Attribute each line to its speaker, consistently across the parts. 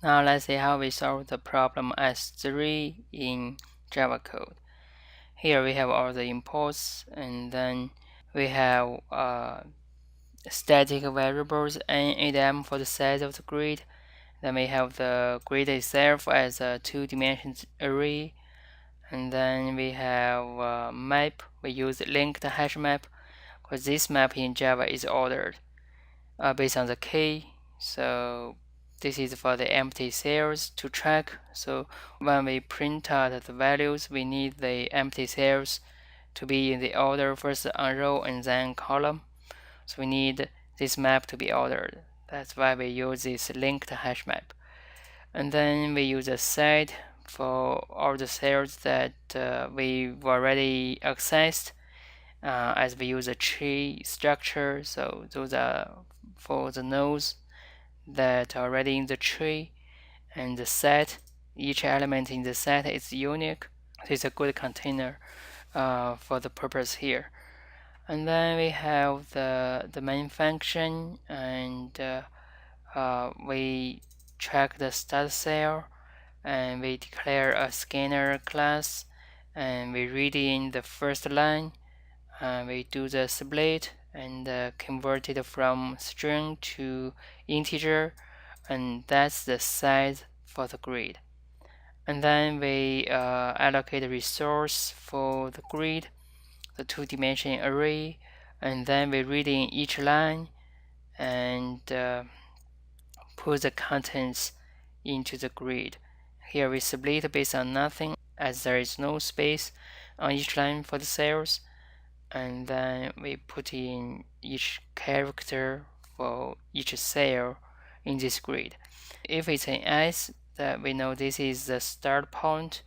Speaker 1: Now let's see how we solve the problem S3 in Java code. Here we have all the imports, and then we have static variables n and m for the size of the grid. Then we have the grid itself as a 2-dimensional array, and then we have map. We use linked hash map because this map in Java is ordered based on the key. So this is for the empty cells to track. So when we print out the values, we need the empty cells to be in the order first on row and then column. So we need this map to be ordered. That's why we use this linked hash map. And then we use a set for all the cells that we've already accessed, as we use a tree structure. So those are for the nodes that are already in the tree, and the set, each element in the set is unique. So it's a good container for the purpose here. And then we have the main function, and we track the start cell, and we declare a scanner class, and we read in the first line, and we do the split and convert it from string to integer, and that's the size for the grid. And then we allocate a resource for the grid, the 2-dimensional array, and then we read in each line and put the contents into the grid. Here we split based on nothing, as there is no space on each line for the cells, and then we put in each character for each cell in this grid. If it's an S, that we know this is the start point,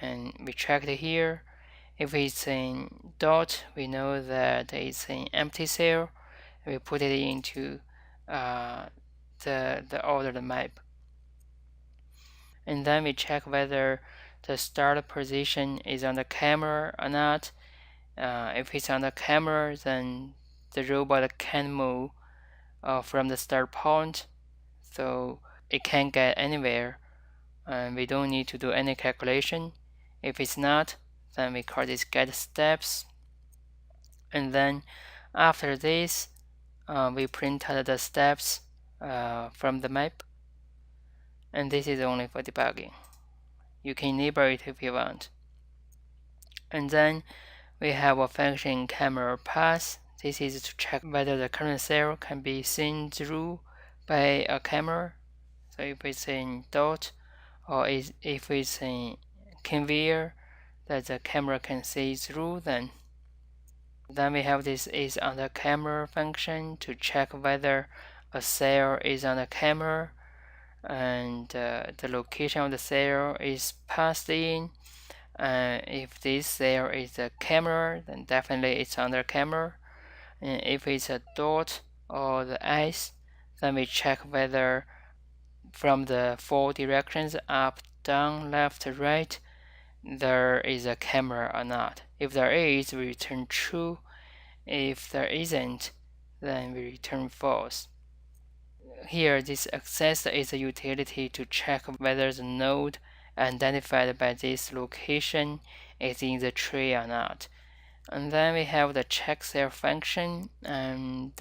Speaker 1: and we check it here. If it's a dot, we know that it's an empty cell. We put it into the ordered map. And then we check whether the start position is on the camera or not. If it's on the camera, then the robot can move from the start point, so it can get anywhere, and we don't need to do any calculation. If it's not, then we call this get steps. And then after this, we print out the steps from the map, and this is only for debugging. You can enable it if you want. And then we have a function camera path. This is to check whether the current cell can be seen through by a camera. So if it's a dot, or if it's a conveyor that the camera can see through, then we have this is on the camera function to check whether a cell is on the camera, and the location of the cell is passed in. If this cell is a camera, then definitely it's under camera. And if it's a dot or the S, then we check whether from the 4 directions, up, down, left, right, there is a camera or not. If there is, we return true. If there isn't, then we return false. Here, this access is a utility to check whether the node identified by this location is in the tree or not. And then we have the check cell function, and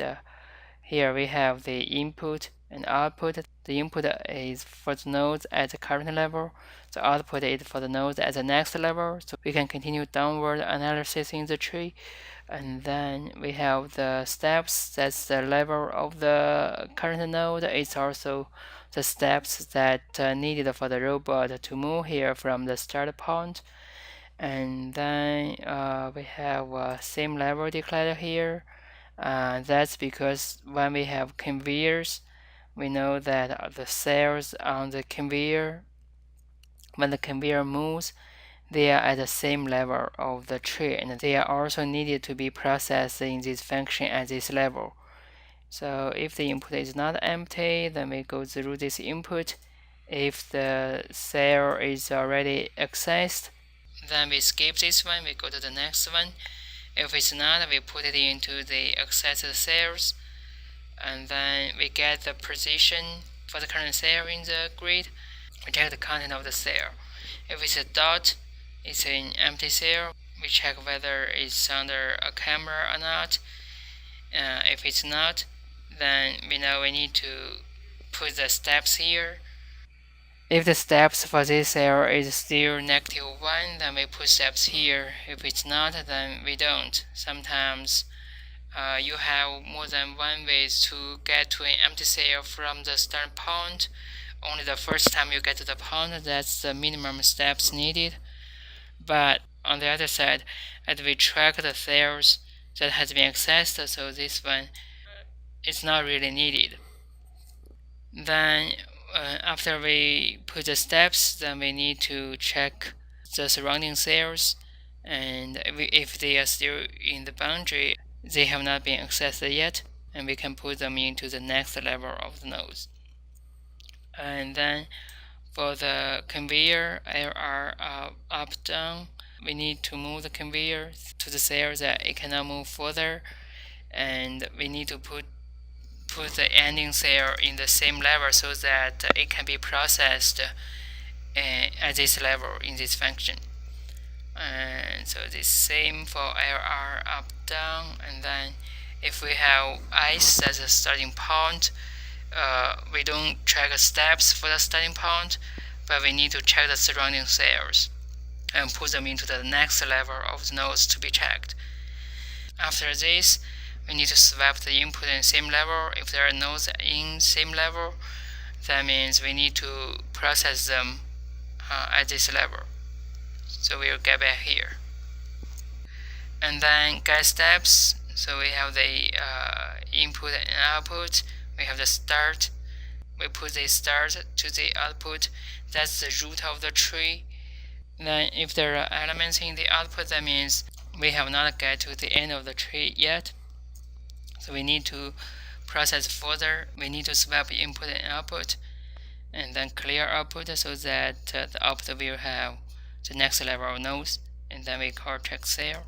Speaker 1: here we have the input and output. The input is for the nodes at the current level. The output is for the nodes at the next level. So we can continue downward analysis in the tree. And then we have the steps. That's the level of the current node. It's also the steps that needed for the robot to move here from the start point. And then we have same level declared here. That's because when we have conveyors, we know that the cells on the conveyor, when the conveyor moves, they are at the same level of the tree, and they are also needed to be processed in this function at this level. So if the input is not empty, then we go through this input. If the cell is already accessed, then we skip this one, we go to the next one. If it's not, we put it into the accessed cells, and then we get the position for the current cell in the grid, we check the content of the cell. If it's a dot, it's an empty cell. We check whether it's under a camera or not. If it's not, then we know we need to put the steps here. If the steps for this cell is still -1, then we put steps here. If it's not, then we don't. Sometimes you have more than one way to get to an empty cell from the start point. Only the first time you get to the point, that's the minimum steps needed. But on the other side, as we track the cells that has been accessed, so this one is not really needed. Then after we put the steps, then we need to check the surrounding cells, and if they are still in the boundary, they have not been accessed yet, and we can put them into the next level of the nodes. And then for the conveyor LR up down, we need to move the conveyor to the cell that it cannot move further, and we need to put the ending cell in the same level so that it can be processed at this level in this function. And so the same for LR up down. And then if we have ice as a starting point, we don't check the steps for the starting point, but we need to check the surrounding cells and put them into the next level of the nodes to be checked. After this, we need to swap the input in same level. If there are nodes in same level, that means we need to process them at this level. So we'll get back here. And then get steps. So we have the input and output. We have the start. We put the start to the output. That's the root of the tree. Then if there are elements in the output, that means we have not get to the end of the tree yet. So we need to process further. We need to swap input and output, and then clear output so that the output will have the next level of nodes, and then we call check cell.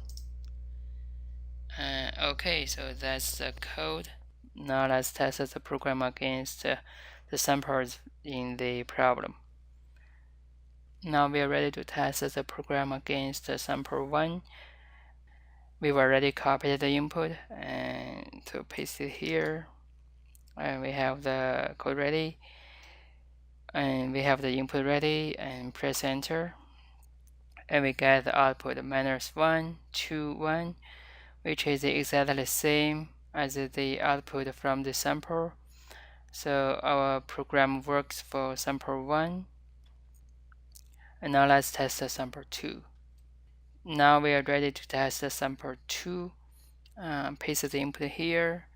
Speaker 1: Okay, so that's the code. Now let's test the program against the samples in the problem. Now we are ready to test the program against sample 1. We've already copied the input and to paste it here, and we have the code ready, and we have the input ready, and press enter, and we get the output -1, 2, 1, which is exactly the same as the output from the sample. So our program works for sample 1. And now let's test the sample 2. Now we are ready to test the sample 2. Paste the input here,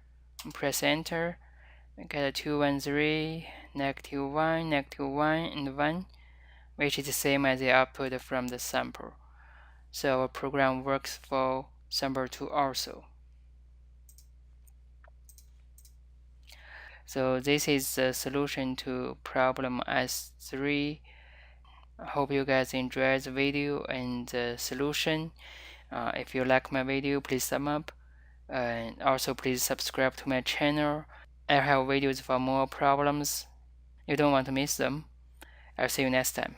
Speaker 1: and press enter. We get a 2, 1, 3, -1, -1, and 1, which is the same as the output from the sample. So our program works for sample 2 also. So this is the solution to problem S3. I hope you guys enjoyed the video and the solution. If you like my video, please thumb up, and also please subscribe to my channel. I have videos for more problems. You don't want to miss them. I'll see you next time.